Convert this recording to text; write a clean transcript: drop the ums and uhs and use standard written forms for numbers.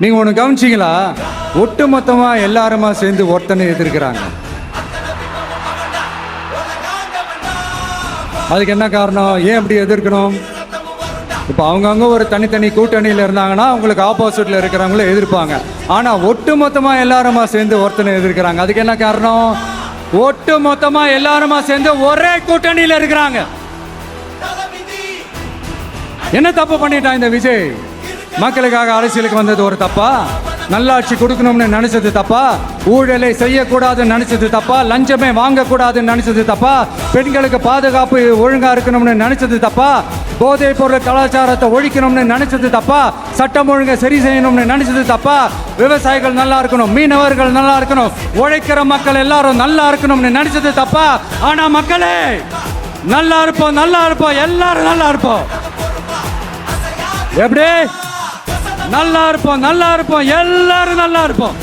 நீங்க ஒண்ணு கவனிச்சீங்களா? ஒட்டு மொத்தமா எல்லாருமா சேர்ந்து ஒருத்தனை எதிர்க்கிறாங்க. அதுக்கு என்ன காரணம்? ஏன் அப்படி எதிர்க்கணும்? இப்போ அவங்கவுங்க ஒரு தனித்தனி கூட்டணியில் இருந்தாங்கன்னா அவங்களுக்கு ஆப்போசிட்ல இருக்கிறவங்கள எதிர்ப்பாங்க. ஆனா ஒட்டு மொத்தமா எல்லாருமா சேர்ந்து ஒருத்தனை எதிர்க்கிறாங்க. அதுக்கு என்ன காரணம்? ஒட்டு மொத்தமா எல்லாருமா சேர்ந்து ஒரே கூட்டணியில் இருக்கிறாங்க. என்ன தப்பு பண்ணிட்டான் இந்த விஜய்? மக்களுக்காக அரசியலுக்கு வந்தது ஒரு தப்பா? நல்லாட்சி கொடுக்கணும்னு நினைச்சது தப்பா? ஊழலை செய்யக்கூடாதுன்னு நினைச்சது தப்பா? லஞ்சமே வாங்கக்கூடாதுன்னு நினைச்சது தப்பா? பெண்களுக்கு பாதுகாப்பு ஒழுங்கா இருக்கணும்னு நினைச்சது தப்பா? போதைப் பொருள் கலாச்சாரத்தை ஒழிக்கணும்னு நினைச்சது தப்பா? சட்டம் ஒழுங்கை சரி செய்யணும்னு நினைச்சது தப்பா? விவசாயிகள் நல்லா இருக்கணும், மீனவர்கள் நல்லா இருக்கணும், உழைக்கிற மக்கள் எல்லாரும் நல்லா இருக்கணும்னு நினைச்சது தப்பா? ஆனா மக்களே நல்லா இருப்போம், நல்லா இருப்போம், எல்லாரும் நல்லா இருப்போம். எப்படி நல்லா இருப்போம், நல்லா இருப்போம், எல்லாரும் நல்லா இருப்போம்.